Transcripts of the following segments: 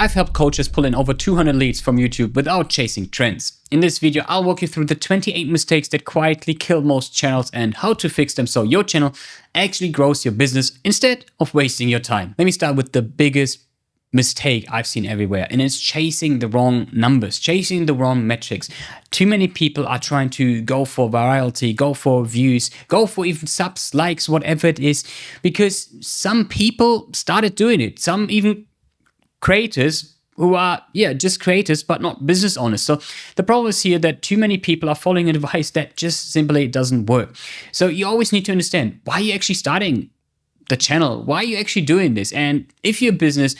I've helped coaches pull in over 200 leads from YouTube without chasing trends. In this video, I'll walk you through the 28 mistakes that quietly kill most channels and how to fix them so your channel actually grows your business instead of wasting your time. Let me start with the biggest mistake I've seen everywhere, and it's chasing the wrong numbers, chasing the wrong metrics. Too many people are trying to go for virality, go for views, go for even subs, likes, whatever it is, because some people started doing it. Some even creators who are, just creators, but not business owners. So the problem is here that too many people are following advice that just simply doesn't work. So you always need to understand why you're actually starting the channel, why are you actually doing this? And if you're a business,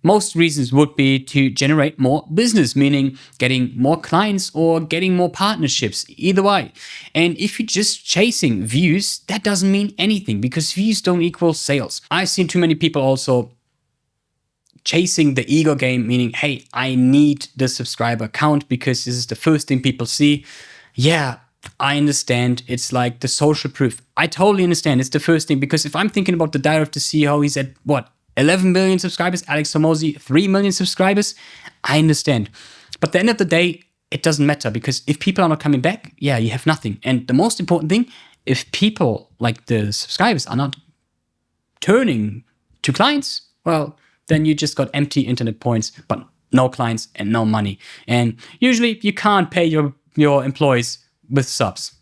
most reasons would be to generate more business, meaning getting more clients or getting more partnerships, either way. And if you're just chasing views, that doesn't mean anything because views don't equal sales. I've seen too many people also chasing the ego game, meaning, hey, I need the subscriber count because this is the first thing people see. Yeah, I understand. It's like the social proof. I totally understand. It's the first thing because if I'm thinking about the director CEO, he's at what? 11 million subscribers, Alex Hormozi, 3 million subscribers. I understand. But at the end of the day, it doesn't matter because if people are not coming back, you have nothing. And the most important thing, if people like the subscribers are not turning to clients, well, then you just got empty internet points, but no clients and no money. And usually you can't pay your employees with subs.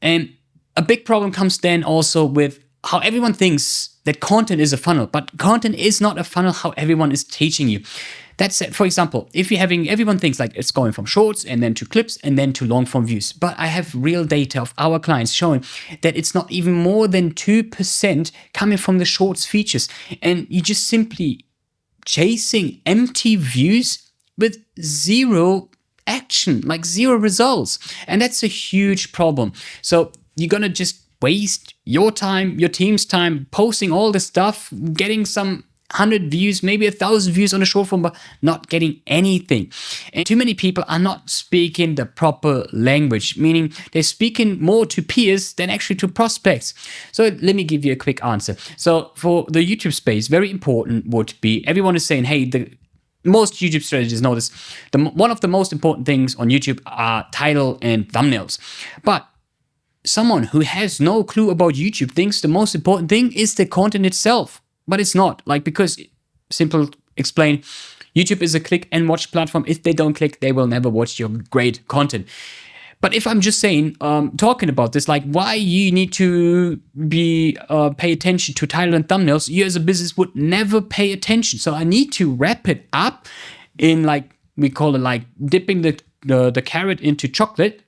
And a big problem comes then also with how everyone thinks that content is a funnel, but content is not a funnel how everyone is teaching you. That's it. For example, if you're having, everyone thinks like it's going from shorts and then to clips and then to long form views. But I have real data of our clients showing that it's not even more than 2% coming from the shorts features. And you just simply chasing empty views with zero action, like zero results. And that's a huge problem. So you're going to just waste your time, your team's time, posting all this stuff, getting some 100 views, maybe 1,000 views on a short form, but not getting anything. And too many people are not speaking the proper language, meaning they're speaking more to peers than actually to prospects. So let me give you a quick answer. So for the YouTube space, very important would be, everyone is saying, hey, the most YouTube strategists know this. One of the most important things on YouTube are title and thumbnails. But someone who has no clue about YouTube thinks the most important thing is the content itself, but it's not. Like, because simple explain, YouTube is a click and watch platform. If they don't click, they will never watch your great content. But if I'm just saying, talking about this, like why you need to pay attention to title and thumbnails, you as a business would never pay attention. So I need to wrap it up in, like, we call it like dipping the carrot into chocolate,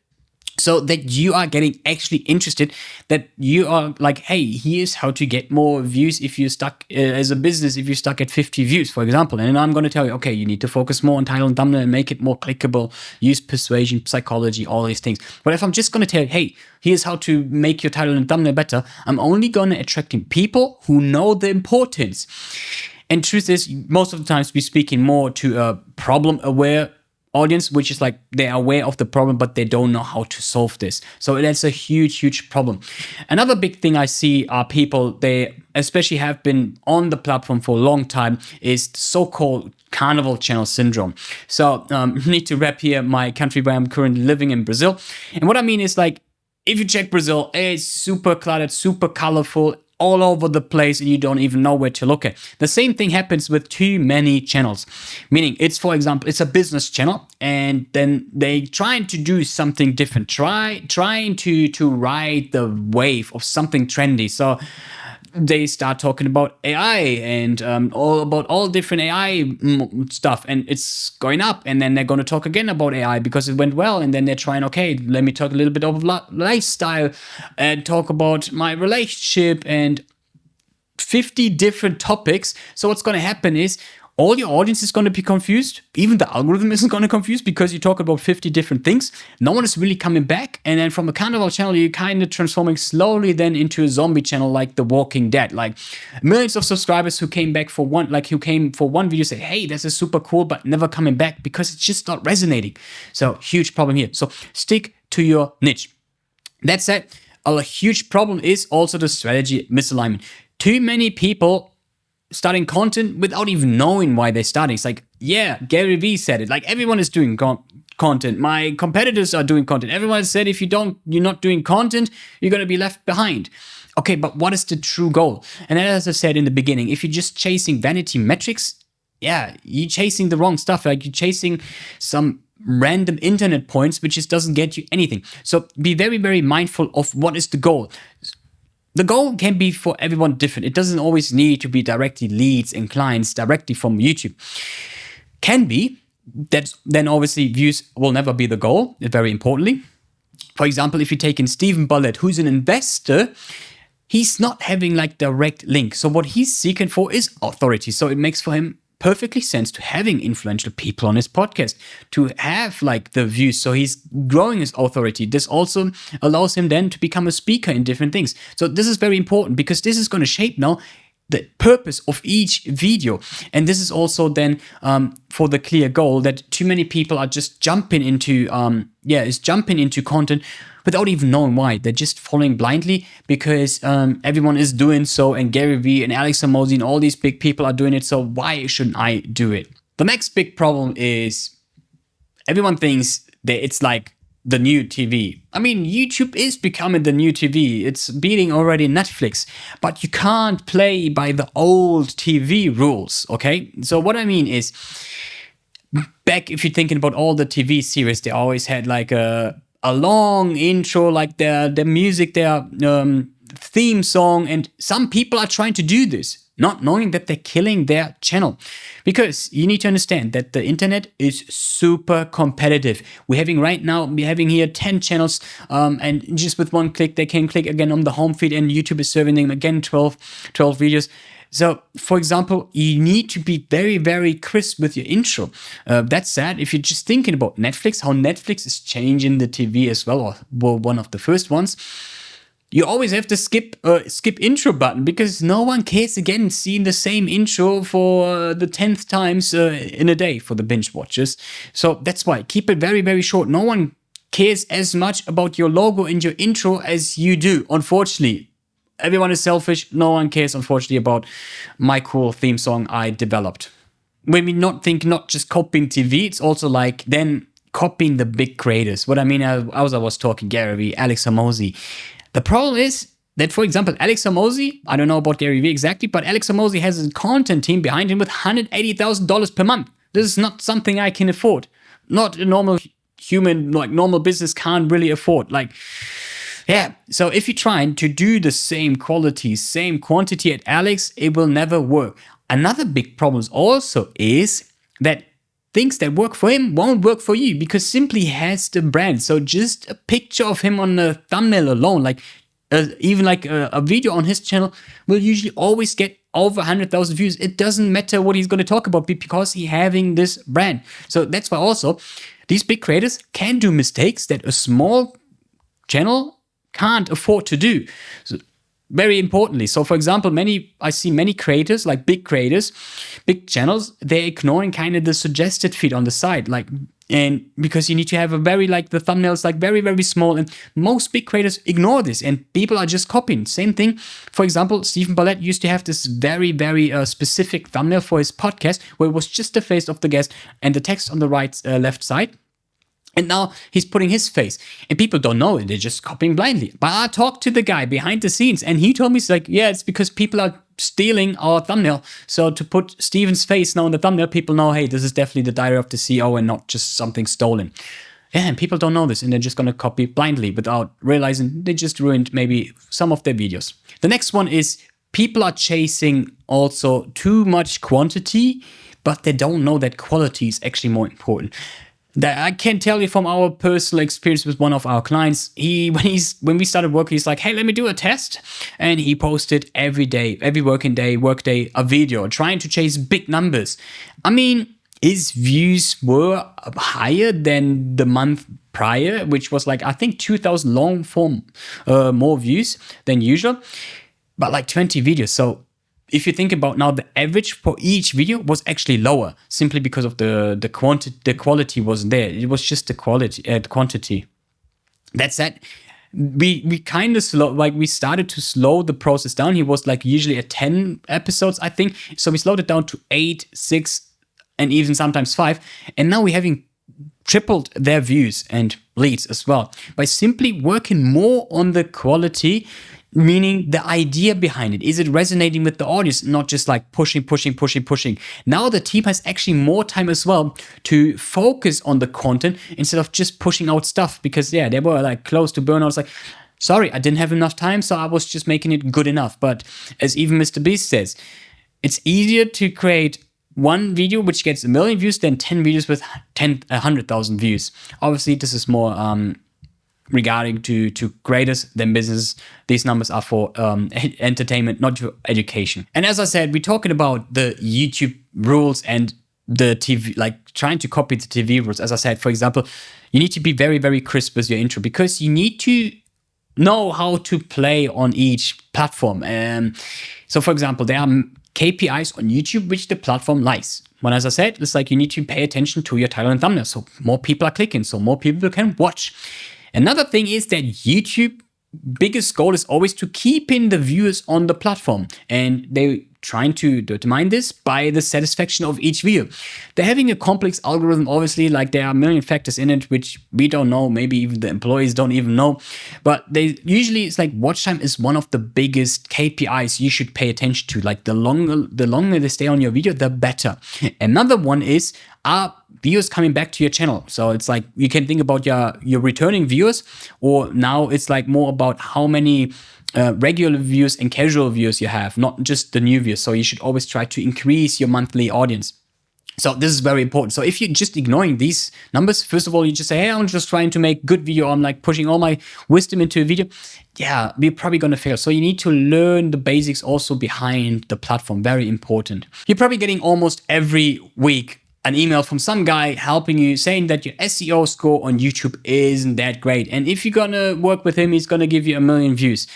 so that you are getting actually interested, that you are like, hey, here's how to get more views if you're stuck as a business, if you're stuck at 50 views, for example. And I'm going to tell you, okay, you need to focus more on title and thumbnail and make it more clickable, use persuasion, psychology, all these things. But if I'm just going to tell you, hey, here's how to make your title and thumbnail better, I'm only going to attracting people who know the importance. And truth is, most of the times we're speaking more to a problem-aware audience, which is like they're aware of the problem, but they don't know how to solve this. So that's a huge problem. Another big thing I see are people, they especially have been on the platform for a long time, is the so-called carnival channel syndrome. So I need to wrap here my country where I'm currently living in Brazil. And what I mean is, like, if you check Brazil, it's super cluttered, super colorful, all over the place, and you don't even know where to look at. The same thing happens with too many channels, meaning it's, for example, it's a business channel, and then they trying to do something different, trying to ride the wave of something trendy. So they start talking about AI and all different AI stuff, and it's going up. And then they're going to talk again about AI because it went well. And then they're trying, okay, let me talk a little bit of lifestyle and talk about my relationship and 50 different topics. So what's going to happen is all your audience is going to be confused. Even the algorithm isn't going to confuse because you talk about 50 different things. No one is really coming back. And then from a carnival channel, you're kind of transforming slowly then into a zombie channel like The Walking Dead. Like millions of subscribers who came back for one, like who came for one video, say, hey, this is super cool, but never coming back because it's just not resonating. So huge problem here. So stick to your niche. That said, a huge problem is also the strategy misalignment. Too many people starting content without even knowing why they're starting. It's like, yeah, Gary Vee said it. Like, everyone is doing content. My competitors are doing content. Everyone said if you're not doing content, you're going to be left behind. Okay, but what is the true goal? And as I said in the beginning, if you're just chasing vanity metrics, yeah, you're chasing the wrong stuff. Like, you're chasing some random internet points, which just doesn't get you anything. So be very, very mindful of what is the goal. The goal can be for everyone different. It doesn't always need to be directly leads and clients directly from YouTube. Can be. Then obviously views will never be the goal, very importantly. For example, if you take in Stephen Bullitt, who's an investor, he's not having like direct link. So what he's seeking for is authority. So it makes for him perfectly sense to having influential people on his podcast, to have like the views. So he's growing his authority. This also allows him then to become a speaker in different things. So this is very important because this is going to shape now the purpose of each video. And this is also then for the clear goal that too many people are just jumping into content without even knowing why. They're just following blindly because everyone is doing so, and Gary Vee and Alex Hormozi and all these big people are doing it, so why shouldn't I do it? The next big problem is everyone thinks that it's like the new TV. I mean, YouTube is becoming the new TV. It's beating already Netflix, but you can't play by the old TV rules, okay? So what I mean is, back if you're thinking about all the TV series, they always had like a long intro, like their music, their theme song, and some people are trying to do this, not knowing that they're killing their channel. Because you need to understand that the internet is super competitive. We're having here 10 channels, and just with one click, they can click again on the home feed, and YouTube is serving them again 12 videos. So, for example, you need to be very, very crisp with your intro. That's sad. If you're just thinking about Netflix, how Netflix is changing the TV as well, or were one of the first ones, you always have to skip intro button because no one cares again seeing the same intro for the 10th times in a day for the binge watchers. So that's why keep it very, very short. No one cares as much about your logo and your intro as you do, unfortunately. Everyone is selfish. No one cares, unfortunately, about my cool theme song I developed. When we not just copying TV, it's also like then copying the big creators. What I mean, as I was talking, Gary Vee, Alex Hormozi. The problem is that, for example, Alex Hormozi, I don't know about Gary Vee exactly, but Alex Hormozi has a content team behind him with $180,000 per month. This is not something I can afford. Not a normal human, like normal business can't really afford. Like, yeah. So if you're trying to do the same quality, same quantity at Alex, it will never work. Another big problem also is that things that work for him won't work for you because simply he has the brand. So just a picture of him on the thumbnail alone, like even like a video on his channel will usually always get over 100,000 views. It doesn't matter what he's going to talk about because he's having this brand. So that's why also these big creators can do mistakes that a small channel can't afford to do. So very importantly, so for example, I see many creators, like big creators, big channels, they're ignoring kind of the suggested feed on the side, like, and because you need to have a very, like the thumbnails, like very, very small, and most big creators ignore this, and people are just copying. Same thing, for example, Stephen Bullitt used to have this very, very specific thumbnail for his podcast, where it was just the face of the guest and the text on the left side. And now he's putting his face, and people don't know it. They're just copying blindly. But I talked to the guy behind the scenes, and he told me, it's like, yeah, it's because people are stealing our thumbnail. So to put Steven's face now in the thumbnail, people know, hey, this is definitely the diary of the CEO and not just something stolen. Yeah, and people don't know this, and they're just going to copy blindly without realizing they just ruined maybe some of their videos. The next one is people are chasing also too much quantity, but they don't know that quality is actually more important. That I can tell you from our personal experience with one of our clients. When we started working, he's like, hey, let me do a test. And he posted every day, every workday, a video trying to chase big numbers. I mean, his views were higher than the month prior, which was like, I think 2,000 long form more views than usual, but like 20 videos. So if you think about now, the average for each video was actually lower simply because of the quality wasn't there. It was just the quantity. That's it. We kind of we started to slow the process down. He was like usually at 10 episodes, I think. So we slowed it down to 8, 6, and even sometimes 5. And now we're having tripled their views and leads as well by simply working more on the quality, meaning the idea behind it. Is it resonating with the audience? Not just like pushing. Now the team has actually more time as well to focus on the content instead of just pushing out stuff, because yeah, they were like close to burnout. It's like, sorry, I didn't have enough time, so I was just making it good enough. But as even Mr. Beast says, it's easier to create one video which gets 1 million views than 10 videos with 100,000 views. Obviously, this is more regarding to creators than business. These numbers are for entertainment, not for education. And as I said, we're talking about the YouTube rules and the TV, like trying to copy the TV rules. As I said, for example, you need to be very, very crisp with your intro, because you need to know how to play on each platform. So for example, there are KPIs on YouTube which the platform likes. When, as I said, it's like you need to pay attention to your title and thumbnail, so more people are clicking, so more people can watch. Another thing is that YouTube biggest goal is always to keep in the viewers on the platform, and they're trying to determine this by the satisfaction of each view. They're having a complex algorithm, obviously, like there are a million factors in it which we don't know, maybe even the employees don't even know, but they usually, it's like watch time is one of the biggest KPIs you should pay attention to. Like the longer they stay on your video, the better. Another one is, are viewers coming back to your channel? So it's like you can think about your returning viewers, or now it's like more about how many regular views and casual views you have, not just the new views. So you should always try to increase your monthly audience. So this is very important. So if you're just ignoring these numbers, first of all, you just say, hey, I'm just trying to make good video, I'm like pushing all my wisdom into a video, yeah, we're probably going to fail. So you need to learn the basics also behind the platform. Very important. You're probably getting almost every week an email from some guy helping you, saying that your SEO score on YouTube isn't that great. And if you're gonna work with him, he's gonna give you 1 million views.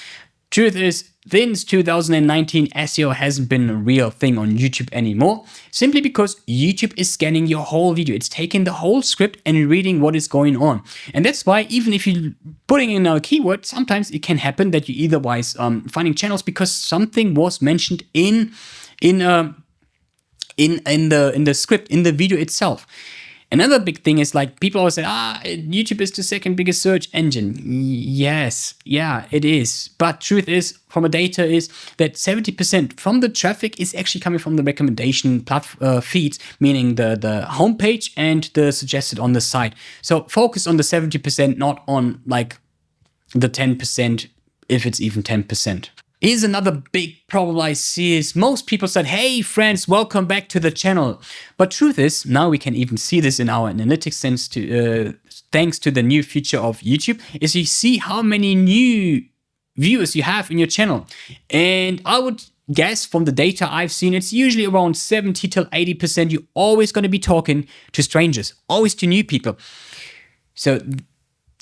Truth is, since 2019, SEO hasn't been a real thing on YouTube anymore, simply because YouTube is scanning your whole video. It's taking the whole script and reading what is going on. And that's why even if you're putting in a keyword, sometimes it can happen that you otherwise finding channels because something was mentioned in the script, in the video itself. Another big thing is like people always say, YouTube is the second biggest search engine. Yes, yeah, it is. But truth is, from a data is that 70% from the traffic is actually coming from the recommendation feeds, meaning the homepage and the suggested on the site. So focus on the 70%, not on like the 10%, if it's even 10%. Here's another big problem I see is most people said, hey friends, welcome back to the channel. But truth is, now we can even see this in our analytics thanks to the new feature of YouTube, is you see how many new viewers you have in your channel. And I would guess from the data I've seen, it's usually around 70 till 80%. You're always going to be talking to strangers, always to new people. So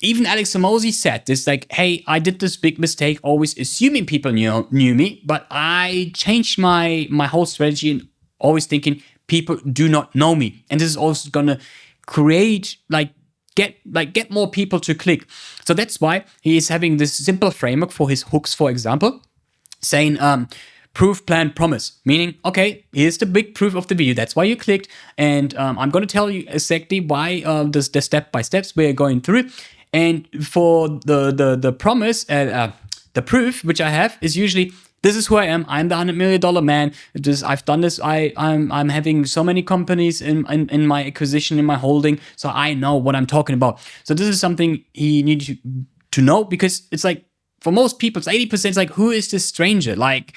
even Alex Hormozi said this, like, hey, I did this big mistake, always assuming people knew me, but I changed my whole strategy and always thinking people do not know me. And this is also gonna create, get more people to click. So that's why he is having this simple framework for his hooks, for example, saying, proof, plan, promise, meaning, okay, here's the big proof of the video. That's why you clicked. And I'm going to tell you exactly why the step-by-steps we're going through. And for the promise, the proof, which I have, is usually, this is who I am. I'm the $100 million man. I've done this. I'm having so many companies in my acquisition, in my holding. So I know what I'm talking about. So this is something he needs to know, because it's like, for most people, it's 80%. It's like, who is this stranger? Like,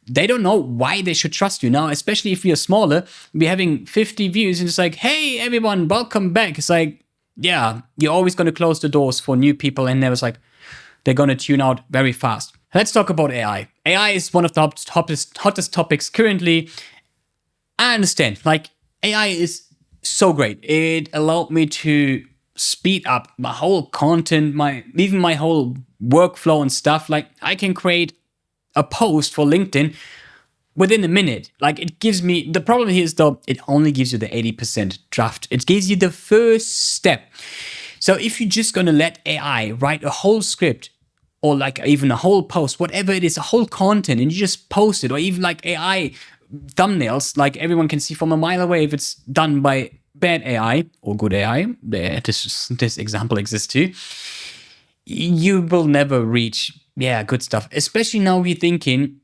they don't know why they should trust you. Now, especially if you're smaller, we're having 50 views and it's like, hey, everyone, welcome back. It's like, yeah, you're always going to close the doors for new people, and they're going to tune out very fast. Let's talk about AI. AI is one of the hottest topics currently. I understand, like, AI is so great. It allowed me to speed up my whole content, even my whole workflow and stuff. Like, I can create a post for LinkedIn within a minute. Like, it gives me, the problem here is though, it only gives you the 80% draft. It gives you the first step. So if you're just gonna let AI write a whole script, or like even a whole post, whatever it is, a whole content, and you just post it, or even like AI thumbnails, like everyone can see from a mile away if it's done by bad AI or good AI, this example exists too, you will never reach, good stuff. Especially now we're thinking,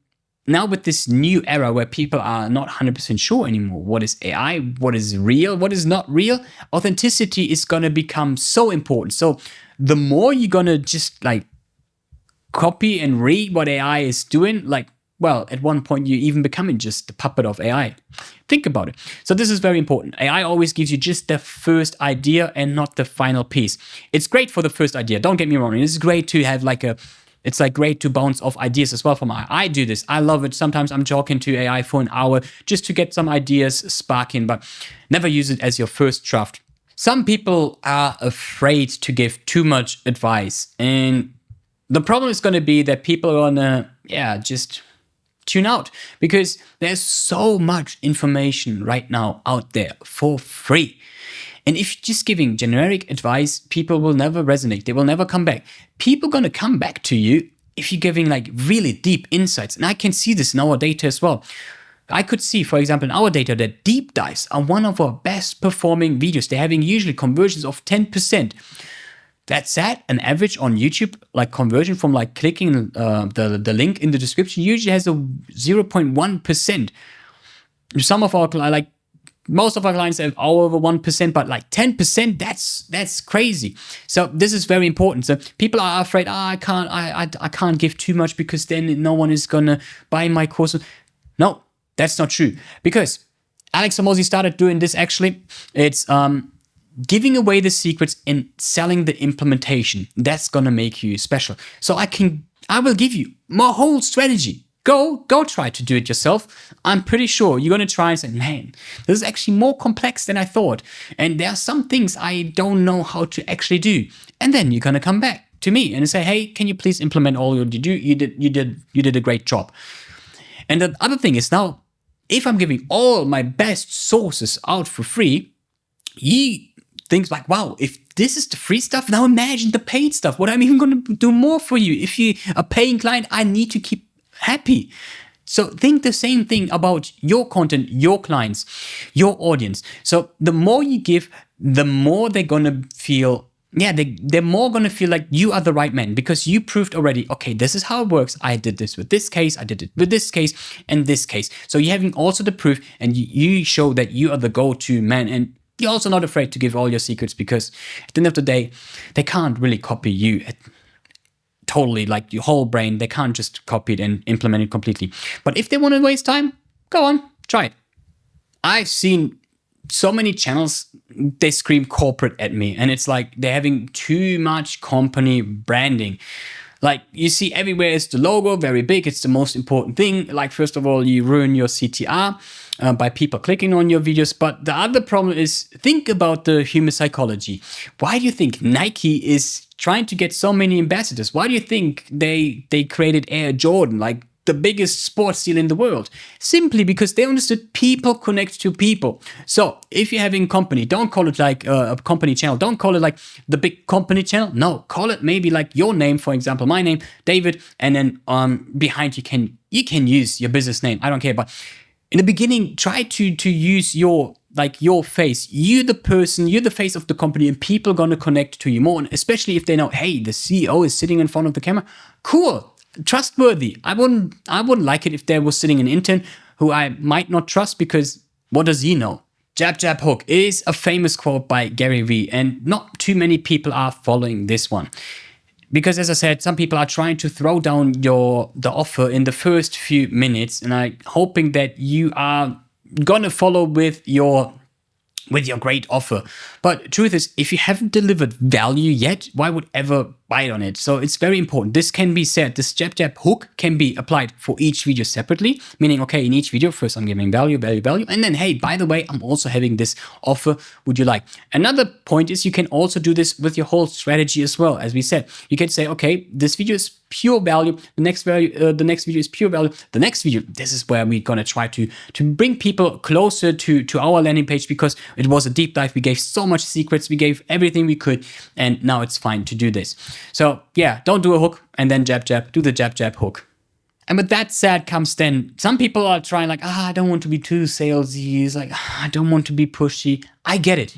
now with this new era where people are not 100% sure anymore, what is AI, what is real, what is not real, authenticity is gonna become so important. So the more you're gonna just like copy and read what AI is doing, like, well, at one point you're even becoming just the puppet of AI. Think about it. So this is very important. AI always gives you just the first idea and not the final piece. It's great for the first idea, don't get me wrong. It's great to have it's like great to bounce off ideas as well from AI. I do this. I love it. Sometimes I'm talking to AI for an hour just to get some ideas sparking, but never use it as your first draft. Some people are afraid to give too much advice. And the problem is going to be that people are going to, just tune out, because there's so much information right now out there for free. And if you're just giving generic advice, people will never resonate. They will never come back. People are going to come back to you if you're giving like really deep insights. And I can see this in our data as well. I could see, for example, in our data that deep dives are one of our best performing videos. They're having usually conversions of 10%. That's an average on YouTube, like conversion from like clicking the link in the description usually has a 0.1%. Some of our most of our clients have over 1%, but like 10%, that's crazy. So this is very important. So people are afraid, I can't give too much because then no one is gonna buy my course. No, that's not true. Because Alex Hormozi started doing this actually. It's giving away the secrets and selling the implementation. That's gonna make you special. So I will give you my whole strategy. Go try to do it yourself. I'm pretty sure you're gonna try and say, man, this is actually more complex than I thought. And there are some things I don't know how to actually do. And then you're gonna come back to me and say, hey, can you please implement all you do? You did a great job. And the other thing is now, if I'm giving all my best sources out for free, you think like, wow, if this is the free stuff, now imagine the paid stuff. What I'm even gonna do more for you. If you're a paying client, I need to keep happy. So think the same thing about your content, your clients, your audience. So the more you give, the more they're gonna feel, they're more gonna feel like you are the right man, because you proved already, okay, this is how it works. I did this with this case, I did it with this case and this case. So you're having also the proof, and you show that you are the go-to man, and you're also not afraid to give all your secrets, because at the end of the day, they can't really copy you totally, like your whole brain. They can't just copy it and implement it completely. But if they want to waste time, go on, try it. I've seen so many channels, they scream corporate at me, and it's like they're having too much company branding. Like you see everywhere is the logo, very big. It's the most important thing. Like first of all, you ruin your CTR by people clicking on your videos. But the other problem is, think about the human psychology. Why do you think Nike is trying to get so many ambassadors? Why do you think they created Air Jordan, like the biggest sports deal in the world? Simply because they understood people connect to people. So if you're having company, don't call it like a company channel. Don't call it like the big company channel. No, call it maybe like your name, for example, my name, David, and then behind you can use your business name. I don't care, but in the beginning, try to use your face. You're the person, you're the face of the company, and people are going to connect to you more. And especially if they know, hey, the CEO is sitting in front of the camera. Cool, trustworthy. I wouldn't like it if there was sitting an intern who I might not trust, because what does he know? Jab, jab, hook is a famous quote by Gary Vee, and not too many people are following this one. Because as I said, some people are trying to throw down the offer in the first few minutes, and I'm hoping that you are gonna follow with your great offer. But truth is, if you haven't delivered value yet, why would ever bite on it? So it's very important. This can be said, this jab jab hook can be applied for each video separately, meaning, okay, in each video, first I'm giving value, and then, hey, by the way, I'm also having this offer, would you like? Another point is you can also do this with your whole strategy as well. As we said, you can say, okay, this video is pure value, the next video is pure value, the next video, this is where we're gonna try to bring people closer to our landing page, because it was a deep dive. We gave so much secrets, we gave everything we could, and now it's fine to do this. So yeah, don't do a hook and then jab jab, do the jab jab hook. And with that said comes then, some people are trying like, I don't want to be too salesy. It's like, I don't want to be pushy. I get it.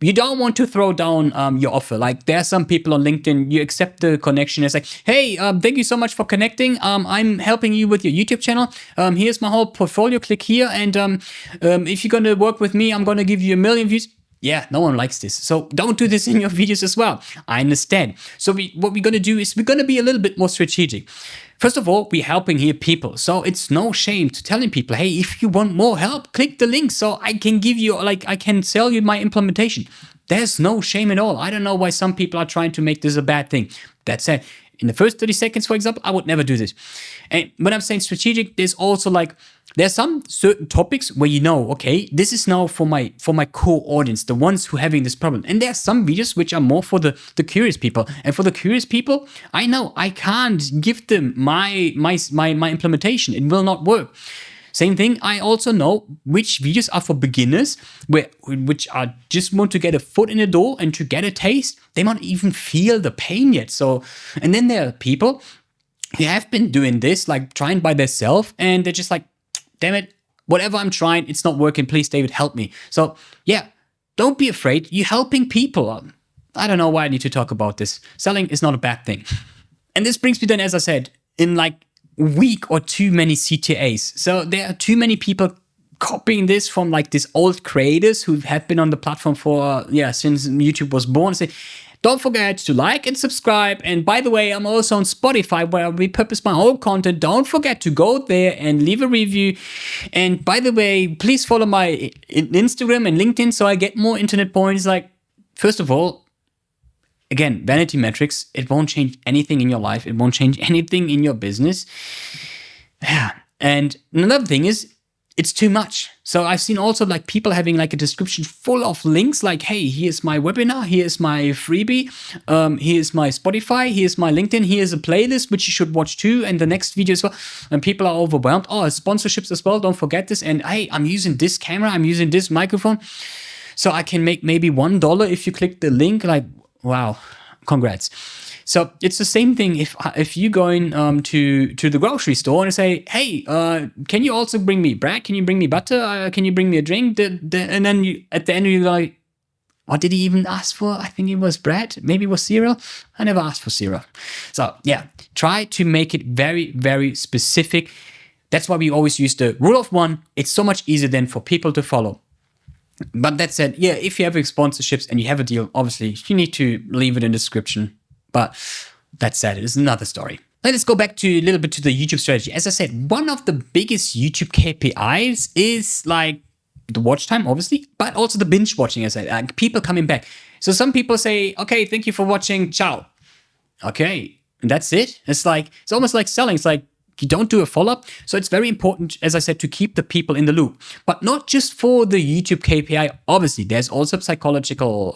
You don't want to throw down your offer. Like there are some people on LinkedIn, you accept the connection. It's like, hey, thank you so much for connecting. I'm helping you with your YouTube channel. Here's my whole portfolio. Click here. And if you're going to work with me, I'm going to give you 1 million views. Yeah, no one likes this. So don't do this in your videos as well. I understand. So what we're going to do is we're going to be a little bit more strategic. First of all, we're helping here people. So it's no shame to telling people, hey, if you want more help, click the link so I can give you, like, I can sell you my implementation. There's no shame at all. I don't know why some people are trying to make this a bad thing. That said, in the first 30 seconds, for example, I would never do this. And when I'm saying strategic, there's also like, there's some certain topics where you know, okay, this is now for my core audience, the ones who are having this problem. And there's some videos which are more for the curious people. And for the curious people, I know I can't give them my implementation. It will not work. Same thing, I also know which videos are for beginners, which are just want to get a foot in the door and to get a taste. They might even feel the pain yet. So, and then there are people who have been doing this, like trying by themselves, and they're just like, damn it, whatever I'm trying, it's not working. Please, David, help me. So yeah, don't be afraid. You're helping people. I don't know why I need to talk about this. Selling is not a bad thing. And this brings me then, as I said, in like weak or too many CTAs. So there are too many people copying this from like these old creators who have been on the platform for since YouTube was born. Say, don't forget to like and subscribe. And by the way, I'm also on Spotify where I repurpose my whole content. Don't forget to go there and leave a review. And by the way, please follow my Instagram and LinkedIn so I get more internet points. Like, first of all, again, vanity metrics, it won't change anything in your life. It won't change anything in your business. Yeah. And another thing is, it's too much. So I've seen also like people having like a description full of links like, hey, here's my webinar, here's my freebie, here's my Spotify, here's my LinkedIn, here's a playlist, which you should watch too, and the next video as well. And people are overwhelmed. Oh, sponsorships as well, don't forget this. And hey, I'm using this camera, I'm using this microphone. So I can make maybe $1 if you click the link. Like, wow, congrats. So it's the same thing if you go in to the grocery store and say, hey, can you also bring me bread? Can you bring me butter? Can you bring me a drink? And then you, at the end you're like, what did he even ask for? I think it was bread. Maybe it was cereal. I never asked for cereal. So yeah, try to make it very, very specific. That's why we always use the rule of 1. It's so much easier then for people to follow. But that said, yeah, if you have sponsorships and you have a deal, obviously you need to leave it in the description. But that said, it is another story. Let's go back to a little bit to the YouTube strategy. As I said, one of the biggest YouTube KPIs is like the watch time, obviously, but also the binge watching, as I said, like people coming back. So some people say, okay, thank you for watching, ciao. Okay, and that's it. It's like, it's almost like selling. It's like, you don't do a follow-up. So it's very important, as I said, to keep the people in the loop. But not just for the YouTube KPI. Obviously, there's also a psychological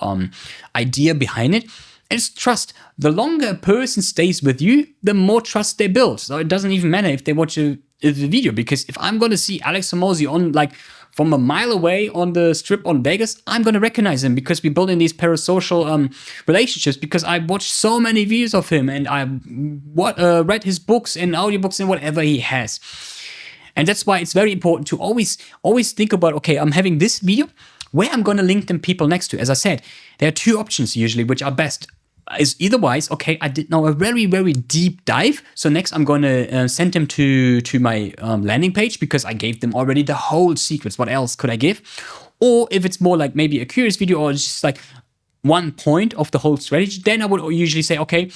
idea behind it. It's trust. The longer a person stays with you, the more trust they build. So it doesn't even matter if they watch a video, because if I'm going to see Alex Hormozi on like from a mile away on the strip on Vegas, I'm going to recognize him because we build in these parasocial relationships, because I watched so many videos of him and I read his books and audiobooks and whatever he has. And that's why it's very important to always think about, okay, I'm having this video where I'm going to link them people next to. As I said, there are 2 options usually which are best. Is eitherwise, okay, I did now a very, very deep dive. So next I'm going to send them to my landing page because I gave them already the whole secrets. What else could I give? Or if it's more like maybe a curious video or just like one point of the whole strategy, then I would usually say, okay,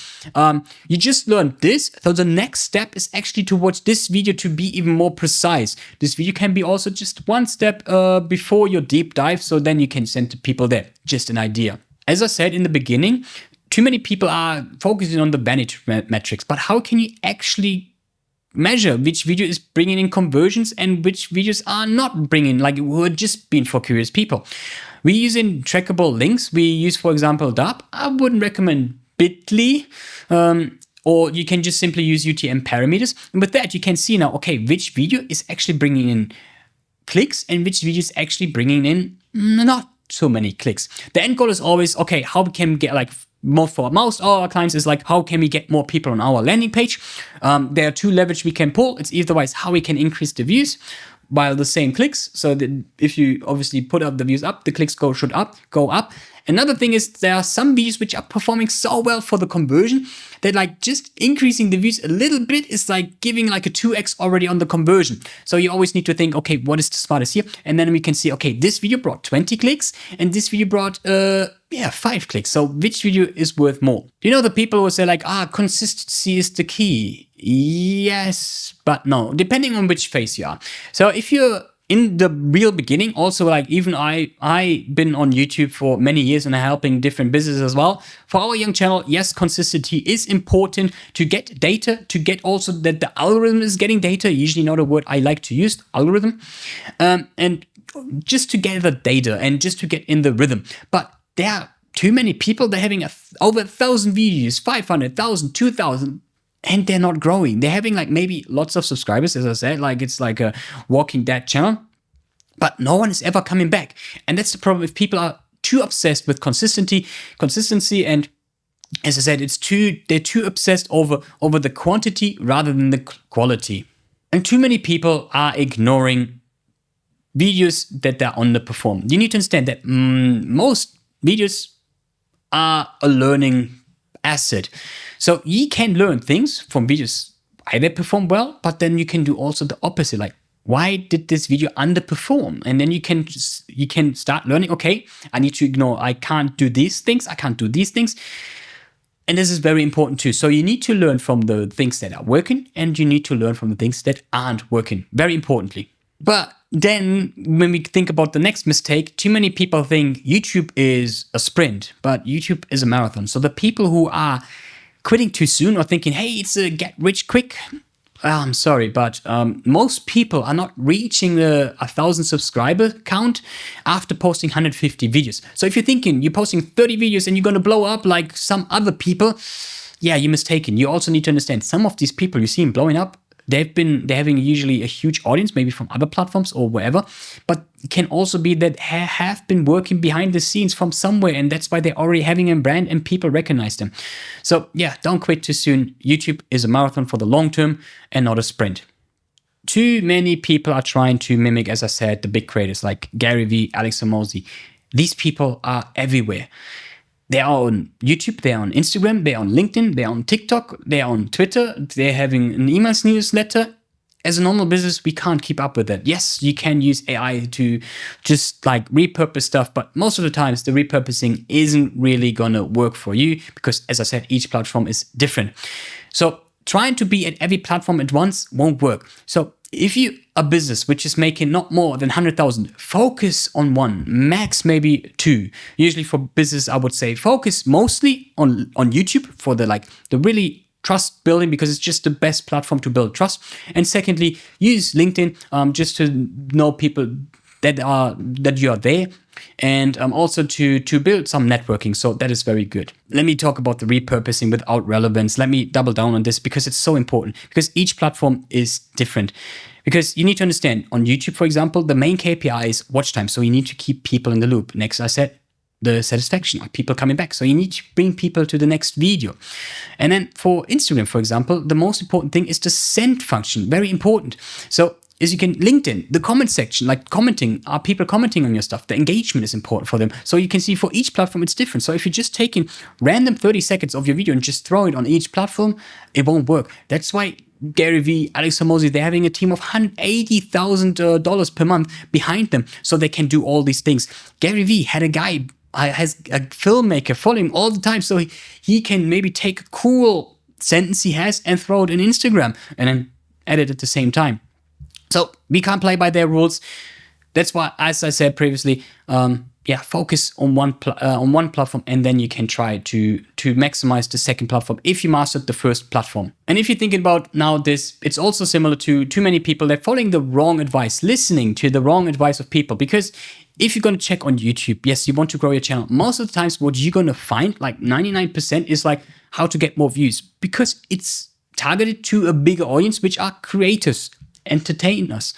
you just learned this. So the next step is actually to watch this video to be even more precise. This video can be also just one step before your deep dive. So then you can send to people there. Just an idea. As I said in the beginning, too many people are focusing on the vanity metrics, but how can you actually measure which video is bringing in conversions and which videos are not bringing, like it would just been for curious people? We're using trackable links. We use, for example, DAP. I wouldn't recommend Bitly, or you can just simply use UTM parameters. And with that, you can see now, okay, which video is actually bringing in clicks and which video is actually bringing in not so many clicks. The end goal is always, okay, how we can get like for most of our clients is like, how can we get more people on our landing page? There are two levers we can pull. It's either way how we can increase the views while the same clicks. So that if you obviously put up the views up, the clicks should go up. Another thing is there are some videos which are performing so well for the conversion that like just increasing the views a little bit is like giving like a 2x already on the conversion. So you always need to think, okay, what is the smartest here? And then we can see, okay, this video brought 20 clicks and this video brought 5 clicks. So which video is worth more? You know, the people who say like, consistency is the key. Yes, but no, depending on which phase you are. So if you're in the real beginning, also like even I been on YouTube for many years and helping different businesses as well. For our young channel, yes, consistency is important to get data, to get also that the algorithm is getting data, usually not a word I like to use, algorithm, and just to gather data and just to get in the rhythm. But there are too many people, they're having over 1,000 videos, 500,000, 2,000, and they're not growing. They're having like maybe lots of subscribers, as I said, like it's like a Walking Dead channel, but no one is ever coming back. And that's the problem if people are too obsessed with consistency, and as I said, they're too obsessed over the quantity rather than the quality. And too many people are ignoring videos that are underperformed. You need to understand that most videos are a learning asset. So you can learn things from videos why they perform well, but then you can do also the opposite. Like, why did this video underperform? And then you can start learning, okay, I need to ignore, I can't do these things, I can't do these things. And this is very important too. So you need to learn from the things that are working and you need to learn from the things that aren't working, very importantly. But then when we think about the next mistake, too many people think YouTube is a sprint, but YouTube is a marathon. So the people who are quitting too soon or thinking, hey, it's a get rich quick. I'm sorry, but most people are not reaching the 1,000 subscriber count after posting 150 videos. So if you're thinking you're posting 30 videos and you're going to blow up like some other people, yeah, you're mistaken. You also need to understand some of these people you see them blowing up, they're having usually a huge audience, maybe from other platforms or wherever, but it can also be that have been working behind the scenes from somewhere, and that's why they're already having a brand and people recognize them. So yeah, don't quit too soon. YouTube is a marathon for the long term and not a sprint. Too many people are trying to mimic, as I said, the big creators like Gary Vee, Alex Hormozi. These people are everywhere. They're on YouTube, they're on Instagram, they're on LinkedIn, they're on TikTok, they're on Twitter, they're having an email newsletter. As a normal business, we can't keep up with that. Yes, you can use AI to just like repurpose stuff, but most of the times the repurposing isn't really gonna work for you because, as I said, each platform is different. So trying to be at every platform at once won't work. So if you a business which is making not more than 100,000, focus on one, max maybe two. Usually for business, I would say focus mostly on YouTube for the really trust building, because it's just the best platform to build trust. And secondly, use LinkedIn just to know people that you are there, and also to build some networking. So that is very good. Let me talk about the repurposing without relevance. Let me double down on this because it's so important, because each platform is different. Because you need to understand, on YouTube, for example, the main KPI is watch time. So you need to keep people in the loop. Next, I said, the satisfaction, like people coming back. So you need to bring people to the next video. And then for Instagram, for example, the most important thing is the send function. Very important. So as you can, LinkedIn, the comment section, like commenting, are people commenting on your stuff? The engagement is important for them. So you can see for each platform, it's different. So if you're just taking random 30 seconds of your video and just throw it on each platform, it won't work. That's why Gary Vee, Alex Hormozi, they're having a team of $180,000 per month behind them so they can do all these things. Gary Vee had a guy, has a filmmaker following him all the time, so he can maybe take a cool sentence he has and throw it on Instagram and then edit at the same time. So we can't play by their rules. That's why, as I said previously, focus on one platform, and then you can try to maximize the second platform if you mastered the first platform. And if you're thinking about now this, it's also similar to too many people. They're following the wrong advice, listening to the wrong advice of people. Because if you're going to check on YouTube, yes, you want to grow your channel. Most of the times what you're going to find, like 99%, is like how to get more views, because it's targeted to a bigger audience, which are creators, entertainers,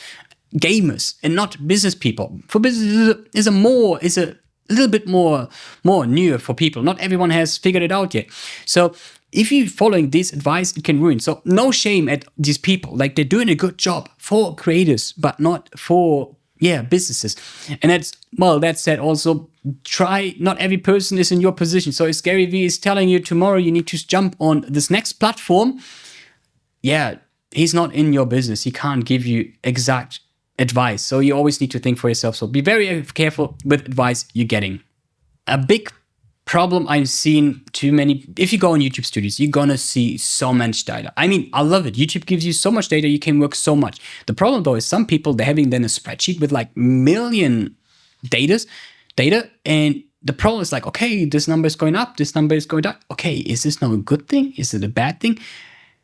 gamers, and not business people. For business is a a little bit more newer for people. Not everyone has figured it out yet. So if you're following this advice, it can ruin. So no shame at these people. Like, they're doing a good job for creators, but not for businesses. And that said, also try, not every person is in your position. So if Gary Vee is telling you tomorrow you need to jump on this next platform, he's not in your business. He can't give you exact advice. So you always need to think for yourself. So be very careful with advice you're getting. A big problem I've seen too many, if you go on YouTube studios, you're gonna see so much data. I mean, I love it. YouTube gives you so much data, you can work so much. The problem though is some people, they're having then a spreadsheet with like million data, and the problem is like, okay, this number is going up, this number is going down. Okay, is this now a good thing? Is it a bad thing?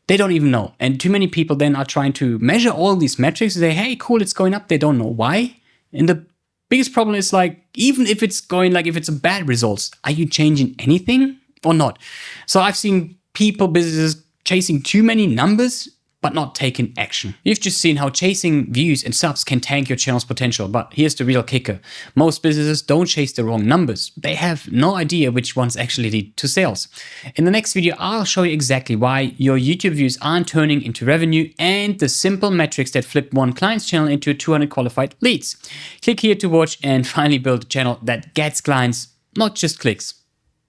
They don't even know. And too many people then are trying to measure all these metrics and say, hey, cool, it's going up. They don't know why. And the biggest problem is like, even if it's going, like if it's a bad results, are you changing anything or not? So I've seen businesses chasing too many numbers, but not taking action. You've just seen how chasing views and subs can tank your channel's potential. But here's the real kicker. Most businesses don't chase the wrong numbers. They have no idea which ones actually lead to sales. In the next video, I'll show you exactly why your YouTube views aren't turning into revenue and the simple metrics that flip one client's channel into 200 qualified leads. Click here to watch and finally build a channel that gets clients, not just clicks.